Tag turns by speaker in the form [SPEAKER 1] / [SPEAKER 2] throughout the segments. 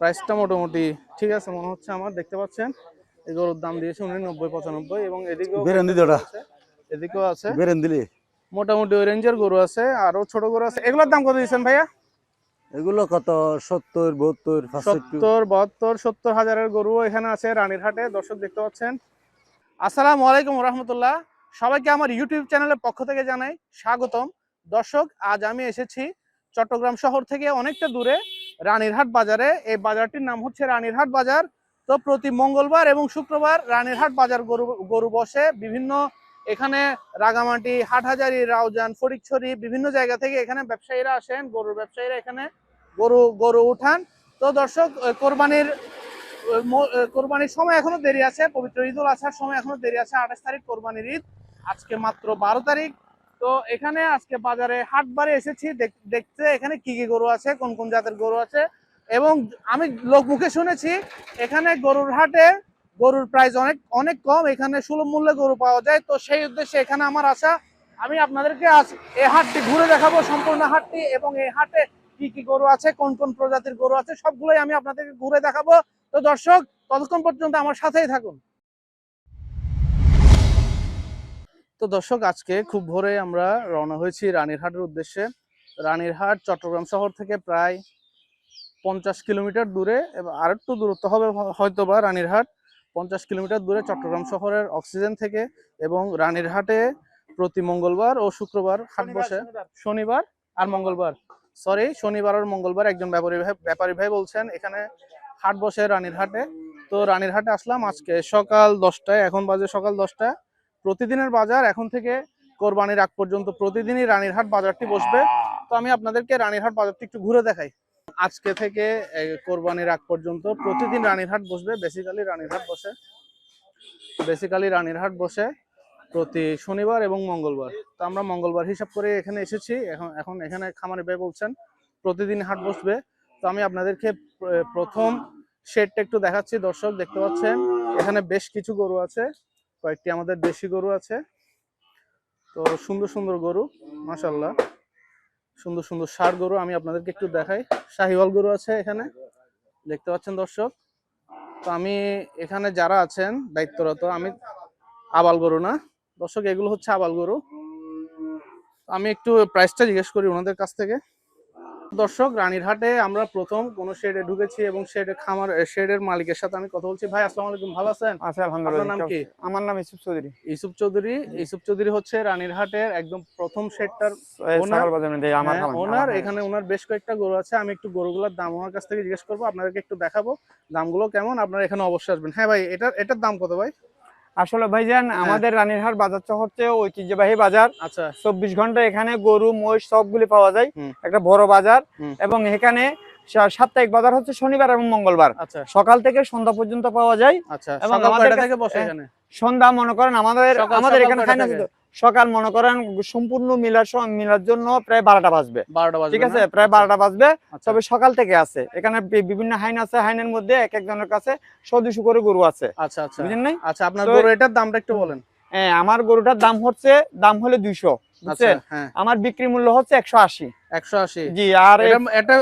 [SPEAKER 1] প্রাইসটা মোটামুটি ঠিক আছে মনে হচ্ছে আমার। দেখতে পাচ্ছেন এই গরুর দাম দিয়েছে উনি 90-95 এবং এদিকেও আছে মোটামুটি ওই রেঞ্জের গরু আছে, আরো ছোট গরু আছে। এগুলোর দাম কত দিচ্ছেন ভাইয়া?
[SPEAKER 2] এগুলো কত
[SPEAKER 1] 70 হাজারের গরু এখানে আছে রানীর হাটে। দর্শক দেখতে পাচ্ছেন। আসসালামু আলাইকুম রাহমাতুল্লাহ, সবাইকে আমার ইউটিউব চ্যানেলের পক্ষ থেকে জানাই স্বাগতম। দর্শক আজ আমি এসেছি চট্টগ্রাম শহর থেকে অনেকটা দূরে রানীরহাট বাজারে। এই বাজারটির নাম হচ্ছে রানীরহাট বাজার। তো প্রতি মঙ্গলবার এবং শুক্রবার রানীরহাট বাজার গরু বসে বিভিন্ন, এখানে রাগামাটি, হাটহাজারী, রাউজান, ফটিকছড়ি বিভিন্ন জায়গা থেকে এখানে ব্যবসায়ীরা আসেন, গরুর ব্যবসায়ীরা এখানে গরু উঠান। তো দর্শক কোরবানির সময় এখনো দেরি আছে, পবিত্র ঈদুল আজহার সময় এখনো দেরি আছে। 28 তারিখ কোরবানির ঈদ, আজকে মাত্র 12 তারিখ। তো এখানে আজকে বাজারে হাটবারে এসেছি দেখতে এখানে কি কি গরু আছে, কোন কোন জাতের গরু আছে। এবং আমি লোকমুখে শুনেছি এখানে গরুর হাটে গরুর প্রাইস অনেক কম, এখানে সুলভ মূল্যে গরু পাওয়া যায়। তো সেই উদ্দেশ্যে এখানে আমার আশা, আমি আপনাদেরকে আজ এই হাটটি ঘুরে দেখাবো, সম্পূর্ণ হাটটি, এবং এই হাটে কি কি গরু আছে, কোন কোন প্রজাতির গরু আছে, সবগুলোই আমি আপনাদেরকে ঘুরে দেখাবো। তো দর্শক ততক্ষণ পর্যন্ত আমার সাথেই থাকুন। তো দর্শক আজকে খুব ভোরে আমরা রওনা হয়েছি রানীরহাটের উদ্দেশ্যে। রানীরহাট চট্টগ্রাম শহর থেকে প্রায় 50 কিলোমিটার দূরে, আর একটু দূরত্ব হবে হয়তোবা। রানীরহাট 50 কিলোমিটার দূরে চট্টগ্রাম শহরের অক্সিজেন থেকে। এবং রানীরহাটে প্রতি মঙ্গলবার ও শুক্রবার হাট বসে। শনিবার আর মঙ্গলবার, শনিবার আর মঙ্গলবার একজন ব্যাপারী ভাই বলছেন এখানে হাট বসে রানীরহাটে। তো রানীরহাটে আসলাম আজকে সকাল 10টায়, এখন বাজে সকাল 10টা। প্রতিদিনের বাজার এখন থেকে কোরবানির আগ পর্যন্ত প্রতিদিনই রানীরহাট বাজারটি বসবে। তো আমি আপনাদেরকে রানীরহাট বাজারটি একটু ঘুরে দেখাই। আজকে থেকে কোরবানির আগ পর্যন্ত প্রতিদিন রানীরহাট বসবে। বেসিক্যালি রানীরহাট বসে প্রতি শনিবার এবং মঙ্গলবার। তো আমরা মঙ্গলবার হিসাব করে এখানে এসেছি। এখন এখানে খামারি ভাই বলছেন প্রতিদিন হাট বসবে। তো আমি আপনাদেরকে প্রথম শেডটা একটু দেখাচ্ছি। দর্শক দেখতে পাচ্ছেন এখানে বেশ কিছু গরু আছে, কয়েকটি আমাদের দেশি গরু আছে। তো সুন্দর সুন্দর গরু, মাশাআল্লাহ, সুন্দর সুন্দর ষাঁড় গরু আমি আপনাদেরকে একটু দেখাই। শাহিওয়াল গরু আছে এখানে দেখতে পাচ্ছেন দর্শক। তো আমি এখানে যারা আছেন দায়িত্বরত, আমি আবাল গরু না দর্শক, এগুলো হচ্ছে আবাল গরু। আমি একটু প্রাইসটা জিজ্ঞেস করি ওনাদের কাছ থেকে। দর্শক রানীরহাটে আমরা প্রথম কোন শেডে ঢুকেছি এবং শেডের মালিকের সাথে আমি কথা বলছি। ভাই আসসালামু আলাইকুম, ভালো আছেন?
[SPEAKER 3] আচ্ছা আলহামদুলিল্লাহ।
[SPEAKER 1] আপনার নাম কি?
[SPEAKER 3] আমার নাম ইউসুফ চৌধুরী।
[SPEAKER 1] ইউসুফ চৌধুরী হচ্ছে রানীরহাটের একদম প্রথম শেডটার ওনার। এখানে ওনার বেশ কয়েকটা গরু আছে। আমি একটু গরুগুলোর দাম ওনার কাছ থেকে জিজ্ঞেস করবো, আপনাদেরকে একটু দেখাবো দামগুলো কেমন। আপনারা এখানে অবশ্যই আসবেন। হ্যাঁ ভাই, এটার দাম কত ভাই?
[SPEAKER 3] আসলে ভাইজান আমাদের রানীরহাট বাজারটা হচ্ছে ঐতিহ্যবাহী বাজার।
[SPEAKER 1] আচ্ছা,
[SPEAKER 3] 24 ঘন্টা এখানে গরু মহিষ সবগুলি পাওয়া যায়। একটা বড় বাজার। এবং এখানে সাপ্তাহিক বাজার হচ্ছে শনিবার এবং মঙ্গলবার।
[SPEAKER 1] আচ্ছা,
[SPEAKER 3] সকাল থেকে সন্ধ্যা পর্যন্ত পাওয়া যায়।
[SPEAKER 1] আচ্ছা,
[SPEAKER 3] এবং
[SPEAKER 1] আমাদের থেকে বসে এখানে
[SPEAKER 3] সন্ধ্যা মনে করেন আমাদের এখানে খাই না, সকাল মনে করেন সম্পূর্ণ মিলার জন্য প্রায় 12টা বাজবে। ঠিক আছে, প্রায় 12টা বাজবে। তবে সকাল থেকে আছে এখানে বিভিন্ন হাইন আছে, হাইনের মধ্যে এক একজনের কাছে 100-200 করে গরু আছে।
[SPEAKER 1] আচ্ছা আচ্ছা,
[SPEAKER 3] বুঝেন নাই?
[SPEAKER 1] আচ্ছা, আপনার গরু এটার দামটা একটু বলেন।
[SPEAKER 3] হ্যাঁ, আমার গরুটার দাম হলো 200, বুঝছেন? আমার বিক্রি মূল্য হচ্ছে 180। জি। আর
[SPEAKER 1] এটা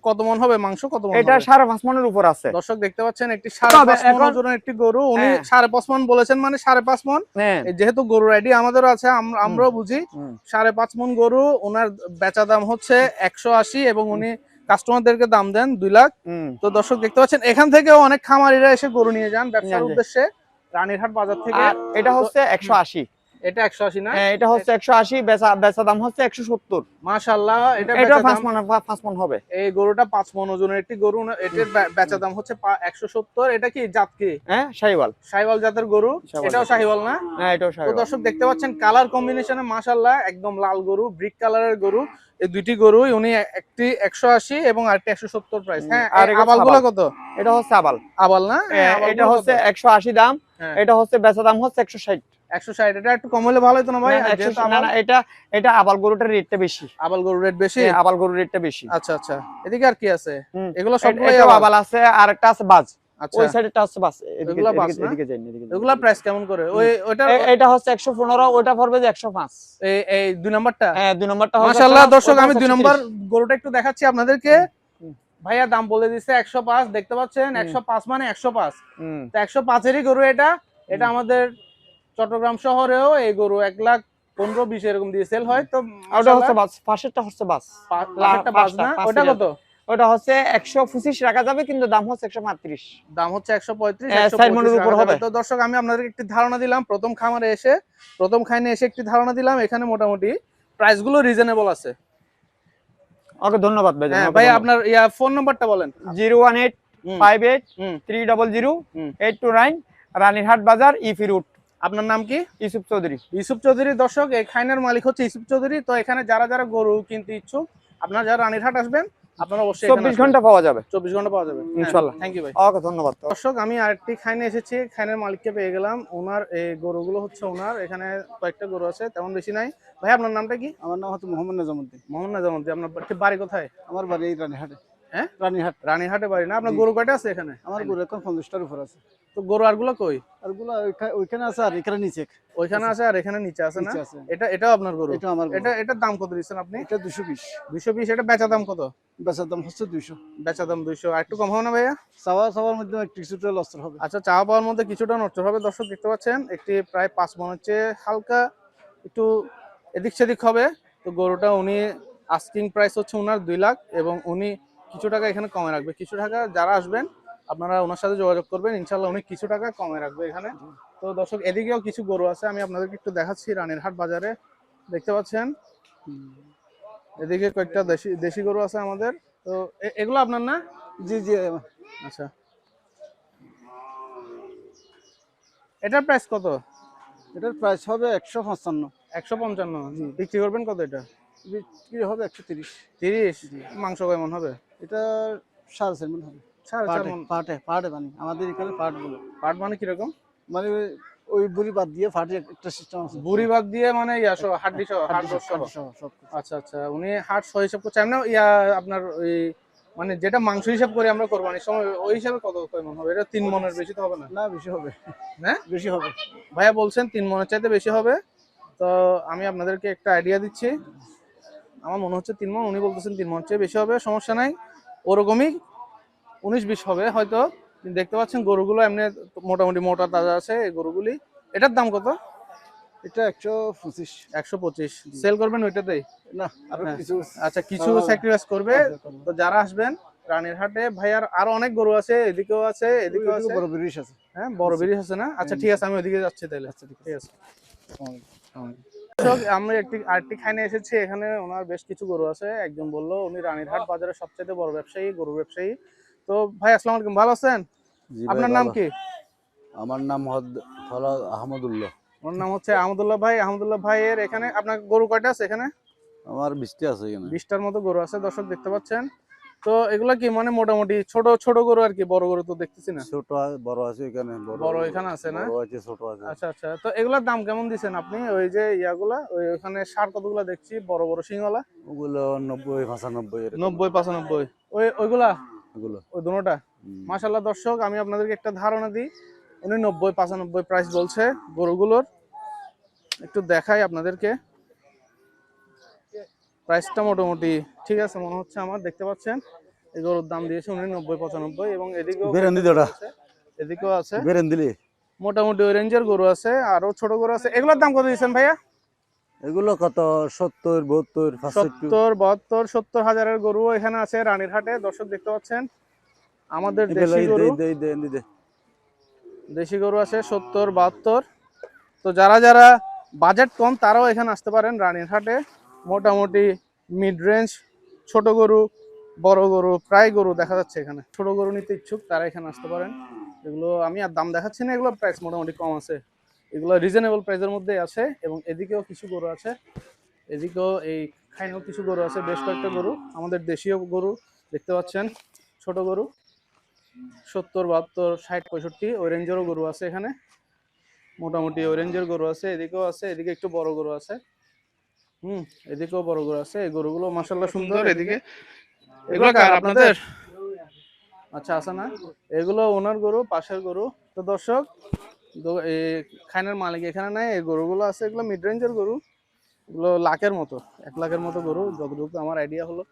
[SPEAKER 1] কত মন হবে মাংস? কত মন?
[SPEAKER 3] এটা 5.5 মনের উপর আছে।
[SPEAKER 1] দর্শক দেখতে পাচ্ছেন একটি 5.5 মন ওজনের একটি গরু। উনি 5.5 মন বলেছেন, মানে 5.5 মন। যেহেতু গরুর আইডি আমাদেরও আছে, আমরাও বুঝি। 5.5 মন গরু, ওনার বেচা দাম হচ্ছে 180 এবং উনি কাস্টমারদেরকে দাম দেন 2 লাখ। তো দর্শক দেখতে পাচ্ছেন এখান থেকেও অনেক খামারিরা এসে গরু নিয়ে যান ব্যবসার উদ্দেশ্যে রানীরহাট বাজার থেকে।
[SPEAKER 3] এটা হচ্ছে 180।
[SPEAKER 1] এটা 180 না?
[SPEAKER 3] হ্যাঁ, এটা হচ্ছে 180, বেচা দাম হচ্ছে 170।
[SPEAKER 1] মাশাআল্লাহ, এটা
[SPEAKER 3] 5 মণ হবে।
[SPEAKER 1] এই গরুটা 5 মণ ওজনের একটি গরু। এটার বেচা দাম হচ্ছে 170। এটা কি জাত কি?
[SPEAKER 3] হ্যাঁ, শাহিওয়াল
[SPEAKER 1] জাতের গরু। এটাও শাহিওয়াল না?
[SPEAKER 3] হ্যাঁ, এটাও শাহিওয়াল।
[SPEAKER 1] তো দর্শক দেখতে পাচ্ছেন কালার কম্বিনেশনে মাশাআল্লাহ একদম লাল গরু, ব্রিক কালারের গরু। এই দুইটি গরুই উনি একটি 180 এবং আরেকটি 170 প্রাইস। হ্যাঁ, আর আবালগুলো কত?
[SPEAKER 3] এটা হচ্ছে আবাল
[SPEAKER 1] না?
[SPEAKER 3] এটা হচ্ছে 180 দাম। এটা হচ্ছে বেচা দাম হচ্ছে 160।
[SPEAKER 1] এটা একটু কম হলে ভালো হতো না ভাই?
[SPEAKER 3] না, এটা আবাল গরুটার রেটটা বেশি।
[SPEAKER 1] আবাল গরুর রেট বেশি?
[SPEAKER 3] আবাল গরুর রেটটা বেশি।
[SPEAKER 1] আচ্ছা আচ্ছা, এদিকে আর কি আছে? এগুলো সবগুলো
[SPEAKER 3] আবাল আছে, আর একটা আছে বাজ।
[SPEAKER 1] আচ্ছা,
[SPEAKER 3] ওই সাইডেটা আছে বাজ।
[SPEAKER 1] এদিকে যাই। এগুলা প্রাইস কেমন করে?
[SPEAKER 3] এটা হচ্ছে 115, ওটা পড়বে যে 105।
[SPEAKER 1] এই 2 নাম্বারটা?
[SPEAKER 3] হ্যাঁ, 2 নাম্বারটা হচ্ছে।
[SPEAKER 1] মাশাআল্লাহ দর্শক, আমি 2 নাম্বার গরুটা একটু দেখাচ্ছি আপনাদেরকে। ভাইয়া দাম বলে দিচ্ছে 105, দেখতে পাচ্ছেন 105 মানে 105। তো 105-এরই গরু এটা। এটা আমাদের চট্টগ্রাম শহরেও এই গরু 1,15,20 এরকম দিয়ে সেল হয়। তো
[SPEAKER 3] ওটা হচ্ছে বাস, পাশেরটা হচ্ছে বাস,
[SPEAKER 1] পাশেরটা বাস না, ওটা কত?
[SPEAKER 3] ওটা হচ্ছে 125 রাখা যাবে, কিন্তু দাম হচ্ছে 135।
[SPEAKER 1] দাম হচ্ছে 135,
[SPEAKER 3] সাইড মনের উপর হবে।
[SPEAKER 1] তো দর্শক আমি আপনাদেরকে একটি ধারণা দিলাম প্রথম খামারে এসে, প্রথম খাইনে এসে একটি ধারণা দিলাম। এখানে মোটামুটি প্রাইস গুলো রিজনেবল আছে।
[SPEAKER 3] ওকে, ধন্যবাদ ভাই।
[SPEAKER 1] হ্যাঁ ভাই, আপনার ফোন নাম্বারটা বলেন।
[SPEAKER 3] 01858300829, রানীরহাট বাজার, ইফি রুট।
[SPEAKER 1] আপনার নাম কি?
[SPEAKER 3] ইউসুফ চৌধুরী।
[SPEAKER 1] ইউসুফ চৌধুরী। দর্শক, এই খাইনের মালিক হচ্ছে ইউসুফ চৌধুরী। তো এখানে যারা যারা গরু কিনতে ইচ্ছুক, আপনারা যারা রানীরহাট আসবেন, আপনারা অবশ্যই
[SPEAKER 3] 24 ঘন্টা পাওয়া যাবে।
[SPEAKER 1] 24 ঘন্টা পাওয়া যাবে
[SPEAKER 3] ইনশাআল্লাহ।
[SPEAKER 1] থ্যাংক ইউ ভাই।
[SPEAKER 3] ওকে, ধন্যবাদ।
[SPEAKER 1] দর্শক, আমি আরেকটি খাইনে এসেছি, খাইনের মালিককে পেয়ে গেলাম। ওনার এই গরুগুলো হচ্ছে ওনার, এখানে কয়েকটা গরু আছে, তেমন বেশি নাই। ভাই আপনার নামটা কি?
[SPEAKER 2] আমার নাম হচ্ছে মোহাম্মদ নাজামুদ্দিন।
[SPEAKER 1] মোহাম্মদ নাজামুদ্দিন। আপনার বাড়ি কোথায়?
[SPEAKER 2] আমার বাড়ি এই রানীহাটে।
[SPEAKER 1] হ্যাঁ,
[SPEAKER 2] রানীহাট।
[SPEAKER 1] রানীহাটে বাড়ি না? আপনার গরু কয়টা আছে এখানে?
[SPEAKER 2] আমার গরু এখন 50টার উপর আছে।
[SPEAKER 1] তো গরু আরগুলো কই?
[SPEAKER 2] আরগুলো ওইখানে আছে, আর এখানে নিচে।
[SPEAKER 1] ওইখানে আছে আর এখানে নিচে আছে না?
[SPEAKER 2] নিচে আছে।
[SPEAKER 1] এটাও আপনার গরু?
[SPEAKER 2] এটা আমার গরু।
[SPEAKER 1] এটার দাম কত দিচ্ছেন আপনি?
[SPEAKER 2] এটা 220।
[SPEAKER 1] 220। এটা বেচা দাম কত?
[SPEAKER 2] বেচার দাম হচ্ছে 200।
[SPEAKER 1] বেচা দাম 200। আর একটু কম হবে না ভাইয়া?
[SPEAKER 2] চাওয়ার মধ্যে একটু কিছুটা লস হবে।
[SPEAKER 1] আচ্ছা, চাওয়া পাওয়ার মধ্যে কিছুটা নষ্ট হবে। দর্শক দেখতে পাচ্ছেন, একটি প্রায় 5 মন হচ্ছে, হালকা একটু এদিক সেদিক হবে। তো গরুটা উনি আস্কিং প্রাইস হচ্ছে ওনার 2 লাখ, এবং উনি কিছু টাকা এখানে কমে রাখবে। কিছু টাকা যারা আসবেন আপনারা ওনার সাথে যোগাযোগ করবেন, ইনশাল্লাহ উনি কিছু টাকা কমে রাখবে এখানে। তো দর্শক, এদিকেও কিছু গরু আছে, আমি আপনাদেরকে একটু দেখাচ্ছি। রানীরহাট বাজারে দেখতে পাচ্ছেন, এদিকে কয়েকটা দেশি গরু আছে আমাদের। তো এগুলো আপনার না?
[SPEAKER 2] জি জি।
[SPEAKER 1] আচ্ছা, এটার প্রাইস কত?
[SPEAKER 2] এটার প্রাইস হবে 155।
[SPEAKER 1] 155। বিক্রি করবেন কত এটা?
[SPEAKER 2] বিক্রি হবে 130।
[SPEAKER 1] 30। মাংস কেমন হবে?
[SPEAKER 2] এটা 4.5 মণ হবে।
[SPEAKER 1] 4.5 মণ?
[SPEAKER 2] পাটে মানে আমাদের এখানে পাট বলে।
[SPEAKER 1] পাট মানে কিরকম?
[SPEAKER 2] মানে ওই বুড়ি বাদ দিয়ে পাটে একটা সিস্টেম আছে।
[SPEAKER 1] বুড়ি ভাগ দিয়ে মানে হাড্ডি সহ, হাড় সহ।
[SPEAKER 2] সব।
[SPEAKER 1] আচ্ছা আচ্ছা, উনি হাড় সহ হিসাব করছে। আমরা আপনার ওই মানে যেটা মাংস হিসাব করি আমরা কোরবানির সময়, ওই হিসাবে কত কেমন হবে? এটা 3 মণের বেশি তো হবে না?
[SPEAKER 2] না, বেশি হবে।
[SPEAKER 1] হ্যাঁ,
[SPEAKER 2] বেশি হবে।
[SPEAKER 1] ভাইয়া বলছেন 3 মণের চাইতে বেশি হবে। তো আমি আপনাদেরকে একটা আইডিয়া দিচ্ছি, আমার মনে হচ্ছে 3 মণ, উনি বলতেছেন 3 মণের চেয়ে বেশি হবে। সমস্যা নাই, ওরকমই 19-20 হবে হয়তো। দেখতে পাচ্ছেন গরুগুলো এমনি মোটামুটি মোটা তাজা আছে এই গরুগুলি। এটার দাম কত?
[SPEAKER 2] এটা 125।
[SPEAKER 1] 125 সেল করবেন ওইটাতেই?
[SPEAKER 2] না, আরো কিছু।
[SPEAKER 1] আচ্ছা, কিছু স্যাক্রিফাইস করবে। তো যারা আসবেন রানীরহাটে, ভাইয়ার আরো অনেক গরু আছে, এদিকেও আছে, এদিকেও আছে।
[SPEAKER 2] বড় বিরিশ আছে।
[SPEAKER 1] হ্যাঁ, বড় বিরিশ আছে না? আচ্ছা ঠিক আছে, আমি ওইদিকে যাচ্ছি তাহলে। আচ্ছা ঠিক আছে। আমরা আরেকটি খাইনে এসেছি, এখানে ওনার বেশ কিছু গরু আছে। একজন বললো উনি রানীরহাট বাজারের সবচেয়ে বড় ব্যবসায়ী, গরু ব্যবসায়ী। তো ভাই আসসালামু আলাইকুম, ভালো আছেন? আপনার নাম কি?
[SPEAKER 4] আমার নাম হলো আহমদুল্লাহ।
[SPEAKER 1] ওর নাম হচ্ছে আহমদুল্লাহ ভাই। আহমদুল্লাহ ভাইয়ের এখানে আপনার গরু কয়টা আছে এখানে?
[SPEAKER 4] আমার 20টা আছে এখানে।
[SPEAKER 1] 20টার মতো গরু আছে, দর্শক দেখতে পাচ্ছেন। তো এগুলা কি মানে মোটামুটি ছোট ছোট গরু আর কি? বড় গরু তো দেখতেছি না।
[SPEAKER 4] ছোট বড় আছে এখানে।
[SPEAKER 1] বড় এখানে আছে না?
[SPEAKER 4] বড় আছে, ছোট আছে।
[SPEAKER 1] আচ্ছা আচ্ছা। তো এগুলার দাম কেমন দিচ্ছেন আপনি? ওই যে ইয়াগুলা, ওখানে সার কতগুলা দেখছি বড় বড় সিংওয়ালা?
[SPEAKER 4] ওগুলো 90-95 এরকম।
[SPEAKER 1] 90-95 ওইগুলা?
[SPEAKER 4] ওগুলো
[SPEAKER 1] ওই দুটোটা? মাশাআল্লাহ। দর্শক, আমি আপনাদেরকে একটা ধারণা দিই, উনি 90-95 প্রাইস বলছে গরুগুলোর। একটু দেখাই আপনাদেরকে, প্রাইসটা মোটামুটি ঠিক আছে মনে হচ্ছে আমার। দেখতে পাচ্ছেন এই গরুর দাম দিয়েছে উনি 90-95, এবং এদিকেও আছে মোটামুটি ওই রেঞ্জের গরু আছে, আরো ছোট গরু আছে। এগুলোর দাম কত দিচ্ছেন ভাইয়া?
[SPEAKER 4] এগুলো কত? 70-72
[SPEAKER 1] 70 হাজারের গরু এখানে আছে রানীরহাটে। দর্শক দেখতে পাচ্ছেন আমাদের দেশি গরু, দেশি গরু আছে 70-72। তো যারা যারা বাজেট কম তারাও এখানে আসতে পারেন রানীরহাটে। মোটামুটি মিড রেঞ্জ ছোট গরু, বড় গরু, প্রায় গরু দেখা যাচ্ছে এখানে। ছোট গরু নিতে ইচ্ছুক তারা এখানে আসতে পারেন। এগুলো আমি আর দাম দেখাচ্ছি না, এগুলো প্রাইস মোটামুটি কম আছে, এগুলো রিজনেবল প্রাইসের মধ্যে আছে। এবং এদিকেও কিছু গরু আছে, এদিকেও এই খাইনেও কিছু গরু আছে, বেশ কয়েকটা গরু আমাদের দেশীয় গরু দেখতে পাচ্ছেন। ছোট গরু 70-72-60-65 ওই রেঞ্জেরও গরু আছে এখানে, মোটামুটি ওই রেঞ্জের গরু আছে। এদিকেও আছে, এদিকে একটু বড় গরু আছে। এদিকেও বড় গরু আছে। এই গরুগুলো মাশাআল্লাহ সুন্দর। এদিকে এগুলো কার আপনাদের? আচ্ছা, আছে না? এগুলো ওনার গরু, পাশের গরু। তো দর্শক, এই খাইনের মালিক এখানে নাই, এই গরুগুলো আছে, এগুলো মিড রেঞ্জের গরু, এগুলো লাখের মতো, 1 লাখের মতো গরু যতটুকু আমার আইডিয়া হলো।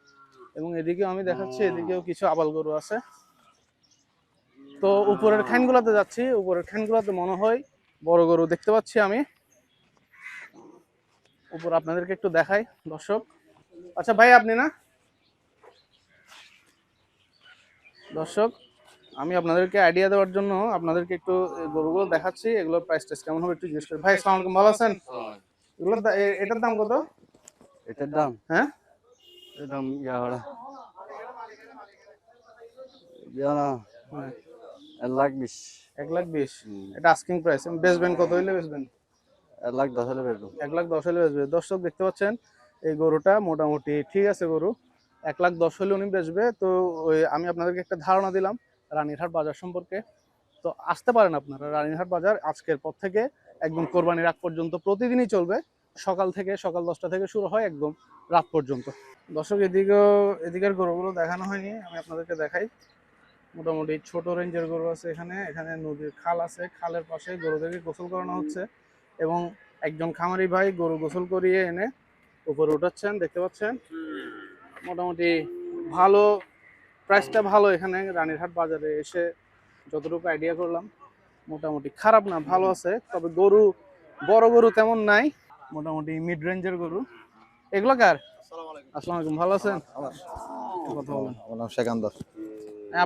[SPEAKER 1] এবং এদিকেও আমি দেখাচ্ছি, এদিকেও কিছু আবাল গরু আছে। তো উপরের খানগুলোতে যাচ্ছি, উপরের খানগুলোতে মনে হয় বড় গরু দেখতে পাচ্ছি আমি। উপর আপনাদেরকে একটু দেখাই দর্শক। আচ্ছা ভাই আপনি না দর্শক, আমি আপনাদেরকে আইডিয়া দেওয়ার জন্য আপনাদেরকে একটু গরুগুলো দেখাচ্ছি, এগুলোর প্রাইস টেস কেমন হবে একটু জিজ্ঞেস করি। ভাই আসসালামু আলাইকুম, ভালো আছেন? এগুলোর এটার দাম কত?
[SPEAKER 4] এটার দাম
[SPEAKER 1] হ্যাঁ
[SPEAKER 4] এটার দাম ইয়াড়া
[SPEAKER 1] হ্যাঁ,
[SPEAKER 4] 1,20,000
[SPEAKER 1] 1,20,000 এটা আস্কিং প্রাইস। বেচবেন কত হইলে বেচবেন?
[SPEAKER 4] 1,10,000 হলে বেচবো।
[SPEAKER 1] 1,10,000 হলে বেচবে। দর্শক দেখতে পাচ্ছেন এই গরুটা মোটামুটি ঠিক আছে গরু, 1,10,000 হলে উনি বেচবে। তো আমি আপনাদেরকে একটা ধারণা দিলাম রানীরহাট বাজার সম্পর্কে। তো আসতে পারেন আপনারা রানীরহাট বাজার, আজকের পর থেকে একদম কোরবানির আগ পর্যন্ত প্রতিদিনই চলবে, সকাল 10টা থেকে শুরু হয় একদম রাত পর্যন্ত। দর্শক এদিকের গরুগুলো দেখানো হয়নি, আমি আপনাদেরকে দেখাই। মোটামুটি ছোট রেঞ্জের গরু আছে এখানে। এখানে নদীর খাল আছে, খালের পাশে গরুদেরকে গোসল করানো হচ্ছে এবং একজন খামারি ভাই গরু গোসল করিয়ে এনে উপরে উঠাচ্ছেন, দেখতে পাচ্ছেন। মোটামুটি ভালো, প্রাইসটা ভালো এখানে রানীরহাট বাজারে এসে যতটুকু আইডিয়া করলাম মোটামুটি খারাপ না, ভালো আছে। তবে গরু বড় গরু তেমন নাই, মোটামুটি মিড রেঞ্জের গরু। এগুলো কার? আসসালামু আলাইকুম, ভালো আছেন? কথা বলেন।
[SPEAKER 4] আমার নাম সেকান্দর।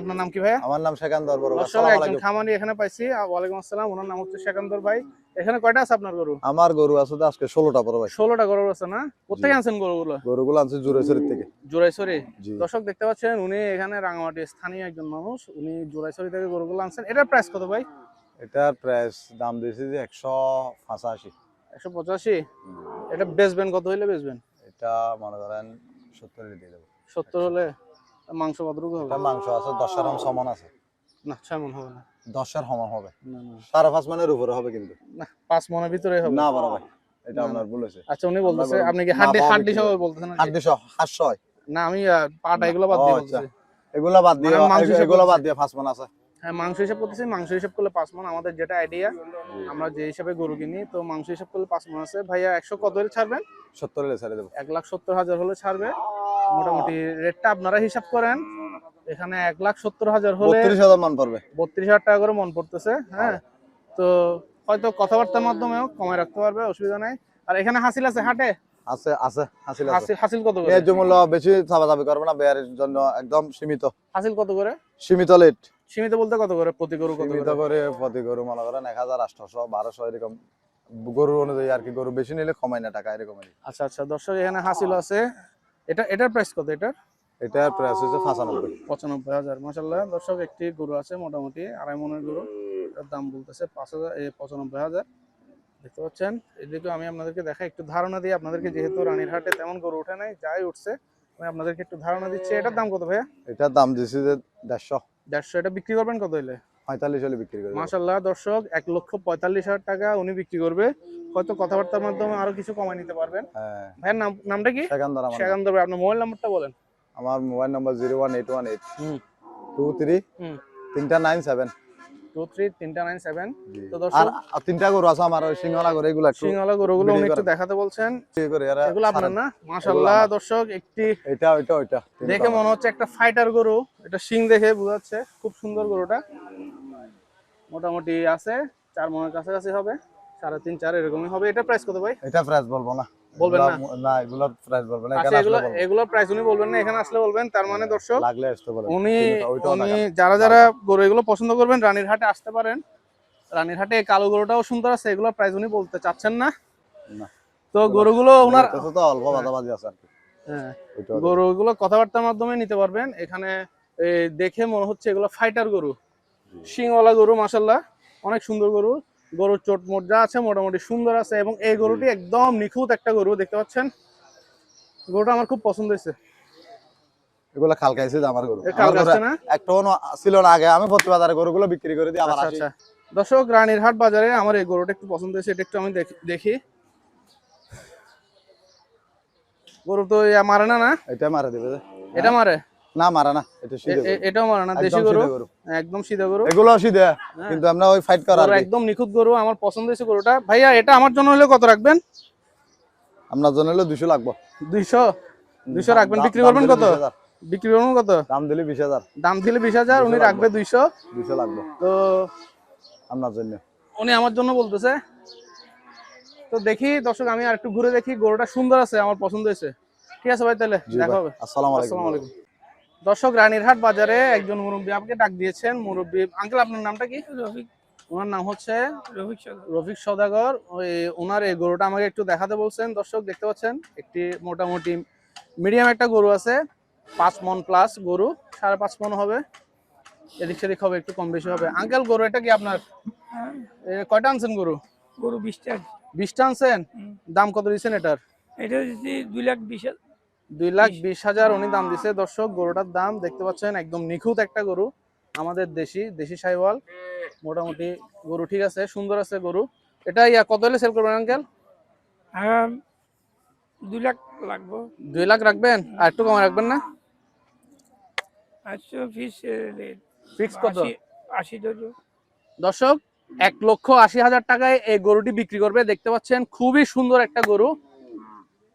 [SPEAKER 1] আপনার নাম কি ভাইয়া?
[SPEAKER 4] আমার নাম সেকান্দর বড়।
[SPEAKER 1] দর্শক একজন খামারি এখানে পাইছি। ওয়ালাইকুম আসসালাম, ওনার নাম হচ্ছে সেকান্দর ভাই। এখানে কয়টা আছে আপনার গরু?
[SPEAKER 4] আমার গরু আছে তো আজকে 16টা বড় ভাই।
[SPEAKER 1] 16টা গরু আছে না? কোথেকে আনছেন গরুগুলো?
[SPEAKER 4] গরুগুলো আনছে জুরাইছড়ি থেকে।
[SPEAKER 1] জোড়াইছড়ি।
[SPEAKER 4] জি।
[SPEAKER 1] দর্শক দেখতে পাচ্ছেন উনি এখানে রাঙামাটির স্থানীয় একজন মানুষ, উনি জোড়াইছড়ি থেকে গরুগুলো আনছেন। এটার প্রাইস কত ভাই?
[SPEAKER 4] এটার প্রাইস দাম দিয়েছি যে 185।
[SPEAKER 1] 185। এটা বেচবেন কত হইলে বেচবেন?
[SPEAKER 4] এটা মনে করেন 70 এর দিয়ে দেবো।
[SPEAKER 1] 70 হলে। মাংস কতটুকু হবে?
[SPEAKER 4] এটা মাংস আছে 10 এর সমান আছে।
[SPEAKER 1] না 6 মণ হবে না।
[SPEAKER 4] 10 এর সমান হবে।
[SPEAKER 1] না না
[SPEAKER 4] 5.5 মনের উপরে হবে কিন্তু।
[SPEAKER 1] না, 5 মণের ভিতরে হবে।
[SPEAKER 4] না বড় ভাই, এটা
[SPEAKER 1] না,
[SPEAKER 4] আপনার ভুল হয়েছে।
[SPEAKER 1] আচ্ছা উনি বলতেছে,
[SPEAKER 4] আমরা
[SPEAKER 1] আপনি কি
[SPEAKER 4] না,
[SPEAKER 1] হাড্ডি
[SPEAKER 4] বাবা
[SPEAKER 1] হাড্ডি সহ
[SPEAKER 4] বিক্রি
[SPEAKER 1] বলতেছেন নাকি?
[SPEAKER 4] 800 হয়।
[SPEAKER 1] না আমি পাটা এগুলো বাদ
[SPEAKER 4] ও,
[SPEAKER 1] দিয়ে
[SPEAKER 4] আচ্ছা।
[SPEAKER 1] বলতেছি।
[SPEAKER 4] এগুলা বাদ দিয়ে
[SPEAKER 1] মানে মাংস হিসাব
[SPEAKER 4] এগুলা বাদ
[SPEAKER 1] করতেছি।
[SPEAKER 4] দিয়ে 5 মন আছে।
[SPEAKER 1] হ্যাঁ মাংস হিসাব করতেছি, মাংস হিসাব করলে 5 মণ আমাদের যেটা আইডিয়া, আমরা যে হিসাবে গরু কিনি, তো মাংস হিসাব করলে 5 মণ আছে। ভাইয়া 100 কত হলে ছাড়বেন?
[SPEAKER 4] 70 এর ছেড়ে দেবো।
[SPEAKER 1] 1,70,000 হলে ছাড়বে। মোটামুটি রেটটা আপনারা হিসাব করেন, এখানে 1,70,000 হলে
[SPEAKER 4] 32,000 মান পড়বে।
[SPEAKER 1] 32,000 টাকা করে মন পড়তেছে। হ্যাঁ, তো হয়তো কথাবার্তার মাধ্যমেও কমায় রাখতে পারবে, অসুবিধা নাই। আর এখানে হাসিল আছে হাটে?
[SPEAKER 4] আছে আছে হাসিল আছে।
[SPEAKER 1] হাসিল কত করে?
[SPEAKER 4] ন্যায্য মূল্য, বেশি চাপাচাপি করবে না, বেয়ারের জন্য একদম সীমিত।
[SPEAKER 1] হাসিল কত করে?
[SPEAKER 4] সীমিত লেট।
[SPEAKER 1] সীমিত বলতে কত করে প্রতি গরু? কত
[SPEAKER 4] সীমিত
[SPEAKER 1] করে?
[SPEAKER 4] করে প্রতি গরু মনে করেন 1,800 1200 এরকম গরু অনুযায়ী আর কি। গরু বেশি নিলে কমাই না টাকা এরকম।
[SPEAKER 1] আচ্ছা আচ্ছা দর্শক এখানে হাসিল আছে। এটার প্রাইস কত?
[SPEAKER 4] এটার প্রাইস হচ্ছে 95।
[SPEAKER 1] 95,000। মাশাআল্লাহ দর্শক একটি গরু আছে মোটামুটি 2.5 মণের গরু, এটার দাম বলতেছে 95,000। দেখতে পাচ্ছেন। এদিকে আমি আপনাদেরকে দেখাই, একটু ধারণা দিই আপনাদেরকে, যেহেতু রানীরহাটে তেমন গরু ওঠে নাই, যাই উঠছে আমি আপনাদেরকে একটু ধারণা দিচ্ছি। এটার দাম কত ভাইয়া?
[SPEAKER 4] এটার দাম দিছি যে 150।
[SPEAKER 1] 150। এটা বিক্রি করবেন কত হইলে?
[SPEAKER 4] 45 হলে বিক্রি করে দেব।
[SPEAKER 1] মাশাআল্লাহ দর্শক 1,45,000 টাকা উনি বিক্রি করবে। হয়তো কথাবার্তার মাধ্যমে আরো কিছু কমায় নিতে পারবেন।
[SPEAKER 4] হ্যাঁ।
[SPEAKER 1] ভাইয়ের নামটা কি?
[SPEAKER 4] সেকান্দর আমার নাম।
[SPEAKER 1] সেকান্দর ভাই, আপনার মোবাইল নাম্বারটা বলেন।
[SPEAKER 4] আমার মোবাইল নাম্বার 01818
[SPEAKER 1] হুম
[SPEAKER 4] 23
[SPEAKER 1] হুম
[SPEAKER 4] 397।
[SPEAKER 1] 23 397। তো
[SPEAKER 4] আর
[SPEAKER 1] দর্শক
[SPEAKER 4] আর তিনটা গরু আছে আমার, ওই সিংহলা গরু, এগুলো একটু
[SPEAKER 1] সিংহলা গরুগুলো উনি
[SPEAKER 4] ভিডিও
[SPEAKER 1] একটু
[SPEAKER 4] করেন।
[SPEAKER 1] দেখাতে বলছেন।
[SPEAKER 4] বিক্রি করে এরা
[SPEAKER 1] এগুলো আপনার
[SPEAKER 4] ছাড়েন।
[SPEAKER 1] না? মাশাআল্লাহ
[SPEAKER 4] আমার।
[SPEAKER 1] দর্শক একটি
[SPEAKER 4] এটা ওইটা ওইটা তিনটা
[SPEAKER 1] দেখে
[SPEAKER 4] আমার।
[SPEAKER 1] মনে হচ্ছে একটা ফাইটার গরু, এটা শিং দেখে বোঝা যাচ্ছে। খুব সুন্দর গরুটা, মোটামুটি আছে 4 মণের কাছাকাছি হবে, 3.5 4 এরকমই হবে। এটা প্রাইস কত ভাই?
[SPEAKER 4] এটা প্রাইস বলবো না।
[SPEAKER 1] বলবেন না?
[SPEAKER 4] না এগুলোর প্রাইস বলবো না,
[SPEAKER 1] আচ্ছা
[SPEAKER 4] এখানে
[SPEAKER 1] এগুলো
[SPEAKER 4] আসলে বলবো।
[SPEAKER 1] এগুলোর প্রাইস উনি বলবেন না, এখানে আসলে বলবেন। তার মানে দর্শক
[SPEAKER 4] লাগলে আসতে বলেন।
[SPEAKER 1] উনি
[SPEAKER 4] ওইটাও
[SPEAKER 1] উনি
[SPEAKER 4] লাগান।
[SPEAKER 1] যারা গরু এগুলো পছন্দ করবেন রানীরহাটে আসতে পারেন। রানীরহাটে এই কালো গরুটাও সুন্দর আছে, এগুলোর প্রাইস উনি বলতে চাচ্ছেন না।
[SPEAKER 4] না।
[SPEAKER 1] তো গরুগুলো ওনার
[SPEAKER 4] এটা তো অল্প বাদাবাজি আছে আর কি।
[SPEAKER 1] হ্যাঁ,
[SPEAKER 4] ওইটাও
[SPEAKER 1] গরুগুলো কথাবার্তার মাধ্যমে নিতে পারবেন। এখানে দেখে মনে হচ্ছে এগুলো ফাইটার গরু, শিংওয়ালা গরু। মাশাআল্লাহ অনেক সুন্দর গরু, গরুর চোট মোট যা আছে মোটামুটি সুন্দর আছে। এবং এই গরুটি একদম নিখুঁত একটা গরু, দেখতে পাচ্ছেন। গরুটা আমার খুব পছন্দ হয়েছে।
[SPEAKER 4] এগুলো খালকাইছে যে আমার গরু।
[SPEAKER 1] এ কাল গাছটা না?
[SPEAKER 4] একটাও ছিল না আগে। আমি প্রতি বাজারে গরুগুলো বিক্রি করে দিই আবার
[SPEAKER 1] আচ্ছা
[SPEAKER 4] আসি।
[SPEAKER 1] আচ্ছা দর্শক রানীরহাট বাজারে আমার এই গরুটা একটু পছন্দ হয়েছে, এটা একটু আমি দেখি। গরু তো মারে না? না
[SPEAKER 4] এটা মারা দিবে যে।
[SPEAKER 1] এটা মারে
[SPEAKER 4] না মারা না, এটা সিধে গরু।
[SPEAKER 1] এটাও মারে না? দেশি
[SPEAKER 4] একদম
[SPEAKER 1] গরু,
[SPEAKER 4] সিধে গরু।
[SPEAKER 1] একদম সিধা গরু।
[SPEAKER 4] এগুলো সিধে, কিন্তু আমরা ওই ফাইট করা আর
[SPEAKER 1] গরু
[SPEAKER 4] কি।
[SPEAKER 1] একদম নিখুঁত গরু, আমার পছন্দ হয়েছে গরুটা। ভাইয়া এটা আমার জন্য হলে কত রাখবেন?
[SPEAKER 4] আপনার জন্য হলো 200 লাগবে।
[SPEAKER 1] 200 রাখবেন। বিক্রি করবেন কত? বিক্রি করবো কত?
[SPEAKER 4] দাম দিলে 20,000।
[SPEAKER 1] দাম দিলে 20,000, উনি রাখবে 200।
[SPEAKER 4] 200 লাগবে
[SPEAKER 1] তো
[SPEAKER 4] আপনার জন্য।
[SPEAKER 1] উনি আমার জন্য বলতেছে। তো দেখি দর্শক, আমি আর একটু ঘুরে দেখি, গরুটা সুন্দর আছে, আমার পছন্দ হয়েছে। ঠিক আছে ভাই, তাহলে
[SPEAKER 4] জি
[SPEAKER 1] দেখা
[SPEAKER 4] ভাই,
[SPEAKER 1] হবে।
[SPEAKER 4] আসসালামু আলাইকুম।
[SPEAKER 1] আসসালামু আলাইকুম। দর্শক, রানীরহাট বাজারে একজন মুরব্বী আমাকে ডাক দিয়েছেন। মুরব্বী আঙ্কেল, আপনার নামটা কি?
[SPEAKER 5] রফিক
[SPEAKER 1] ওনার নাম হচ্ছে
[SPEAKER 5] রফিক সরকার।
[SPEAKER 1] রফিক সওদাগর। ওই ওনার এই গরুটা আমাকে একটু দেখাতে বলছেন। দর্শক দেখতে পাচ্ছেন, একটি মোটামুটি মিডিয়াম একটা গরু আছে, 5 মণ প্লাস গরু, 5.5 মণ হবে, এদিক সেদিক হবে, একটু কম বেশি হবে। আঙ্কেল, গরু এটা কি আপনার?
[SPEAKER 5] হ্যাঁ,
[SPEAKER 1] কয়টা আনছেন গরু?
[SPEAKER 5] গরু 20টা।
[SPEAKER 1] 20টা আনছেন।
[SPEAKER 5] হুম।
[SPEAKER 1] দাম কত দিচ্ছেন এটার?
[SPEAKER 5] এটা যদি 2,20,000।
[SPEAKER 1] 2,20,000 উনি দাম দিছে। দর্শক, গরুটার দাম দেখতে পাচ্ছেন, একদম নিখুঁত একটা গরু, আমাদের দেশি সাইওয়াল মোটামুটি গরু। ঠিক আছে, সুন্দর আছে গরু। এটা কত হলে সেল করবেন আঙ্কেল?
[SPEAKER 5] 2 লাখ লাগবে।
[SPEAKER 1] 2 লাখ রাখবেন? আর একটু কমে রাখবেন না?
[SPEAKER 5] আচ্ছা,
[SPEAKER 1] ফিক্স কত?
[SPEAKER 5] 80 ধরো।
[SPEAKER 1] দর্শক, 1,80,000 টাকায় এই গরুটি বিক্রি করবে। দেখতে পাচ্ছেন, খুবই সুন্দর একটা গরু,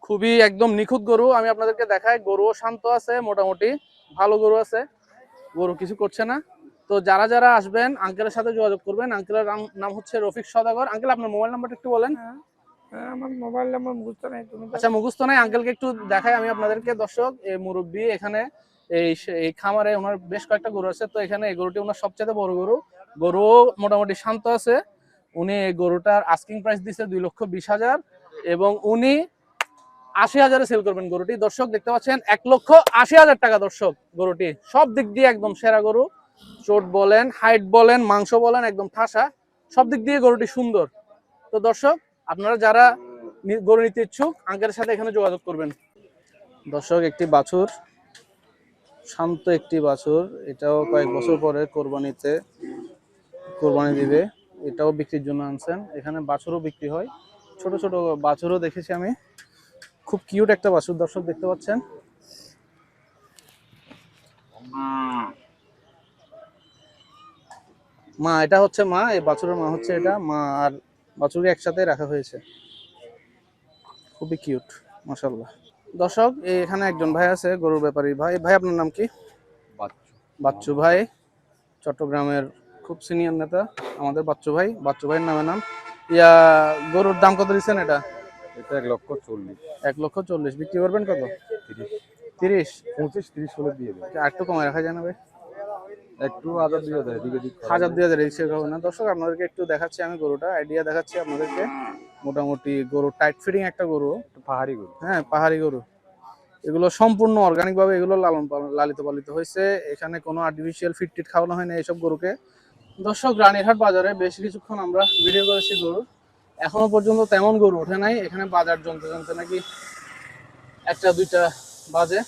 [SPEAKER 1] খুবই একদম নিখুঁত গরু। আমি আপনাদেরকে দেখাই, গরুও শান্ত আছে, মোটামুটি ভালো গরু আছে, গরু কিছু করছে না। তো যারা যারা আসবেন আঙ্কেলের সাথে যোগাযোগ করবেন। আঙ্কেলের নাম হচ্ছে রফিক সওদাগর। আঙ্কেল, আপনার মোবাইল নাম্বারটা একটু বলেন।
[SPEAKER 5] আমার মোবাইল নাম্বার মুখস্থ নাই, তুমি
[SPEAKER 1] আচ্ছা, মুখস্থ নাই, আঙ্কেলকে একটু দেখাই আমি আপনাদেরকে। দর্শক, এই মুরব্বী এখানে এই খামারে ওনার বেশ কয়েকটা গরু আছে। তো এখানে এই গরুটি ওনার সবচেয়ে বড় গরু। গরুও মোটামুটি শান্ত আছে। উনি এই গরুটার আস্কিং প্রাইস দিচ্ছে 2,20,000 এবং উনি 80,000-এ সেল করবেন গরুটি। দর্শক দেখতে পাচ্ছেন, 1,80,000 টাকা। দর্শক, গরুটি সব দিক দিয়ে একদম সেরা গরু। চোট বলেন, হাইট বলেন, মাংস বলেন, একদম ঠাসা, সব দিক দিয়ে গরুটি সুন্দর। তো দর্শক, আপনারা যারা গরু নিতে ইচ্ছুক আঙ্কেলের সাথে এখানে যোগাযোগ করবেন। দর্শক, একটি বাছুর, শান্ত একটি বাছুর, এটাও কয়েক বছর পরে কোরবানি দিবে। এটাও বিক্রির জন্য আনছেন। এখানে বাছুরও বিক্রি হয়, ছোট ছোট বাছুরও দেখেছি আমি, খুব কিউট একটা বাছুর। দর্শক দেখতে পাচ্ছেন, মা এটা হচ্ছে মা, এই বাছুরের মা হচ্ছে এটা। মা আর বাছুরকে একসাথে রাখা হয়েছে, খুবই কিউট, মাশাআল্লাহ। দর্শক, এখানে একজন ভাই আছে, গরুর ব্যাপারী ভাই। ভাই, আপনার নাম কি? বাচ্চু ভাই, চট্টগ্রামের খুব সিনিয়র নেতা আমাদের বাচ্চু ভাই। বাচ্চু ভাইয়ের নাম। গরুর দাম কত দিচ্ছেন এটা?
[SPEAKER 4] এটা 1,40,000।
[SPEAKER 1] 1,40,000 বিক্রি করবেন কত? 30,
[SPEAKER 4] 25-30 হলে দিয়ে দেবে।
[SPEAKER 1] আর একটু কমে রাখা যায় না ভাই?
[SPEAKER 4] একটু 1,000-2,000 এদিকে দিক
[SPEAKER 1] 1,000-2,000 এই হবে না? দর্শক, আপনাদেরকে একটু দেখাচ্ছি আমি গরুটা, আইডিয়া দেখাচ্ছি আপনাদেরকে। মোটামুটি গরু টাইট ফিটিং একটা গরু,
[SPEAKER 4] পাহাড়ি গরু।
[SPEAKER 1] হ্যাঁ, পাহাড়ি গরু। এগুলো সম্পূর্ণ অর্গানিক ভাবে এগুলো লালিত পালিত হয়েছে। এখানে কোনো আর্টিফিশিয়াল ফিড টিট খাওয়ানো হয় না এইসব গরুকে। দর্শক, রানীরহাট বাজারে বেশ কিছুক্ষণ আমরা ভিডিও করেছি গরু, এখনো পর্যন্ত তেমন গরু ওঠে নাই। এখানে বাজার জমতে নাকি 1টা-2টা বাজে।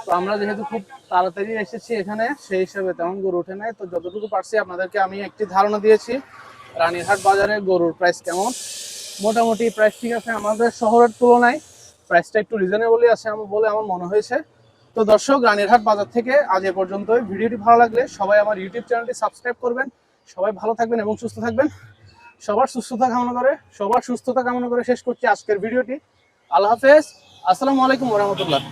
[SPEAKER 1] তো আমরা যেহেতু খুব তাড়াতাড়ি এসেছি এখানে, সেই হিসাবে তেমন গরু ওঠে নাই। তো যতটুকু পারছি আপনাদেরকে আমি একটি ধারণা দিয়েছি রানীরহাট বাজারে গরুর প্রাইস কেমন। মোটামুটি প্রাইস ঠিক আছে, আমাদের শহরের তুলনায় প্রাইসটা একটু রিজনেবলই আছে বলে আমার মনে হয়েছে। তো দর্শক, রানীরহাট বাজার থেকে আজ এ পর্যন্তই। ভিডিওটি ভালো লাগলে সবাই আমার ইউটিউব চ্যানেলটি সাবস্ক্রাইব করবেন। সবাই ভালো থাকবেন এবং সুস্থ থাকবেন। সবার সুস্থতা কামনা করে শেষ করছি আজকের ভিডিওটি। আল্লাহ হাফেজ, আসসালামু আলাইকুম ওয়া রাহমাতুল্লাহ।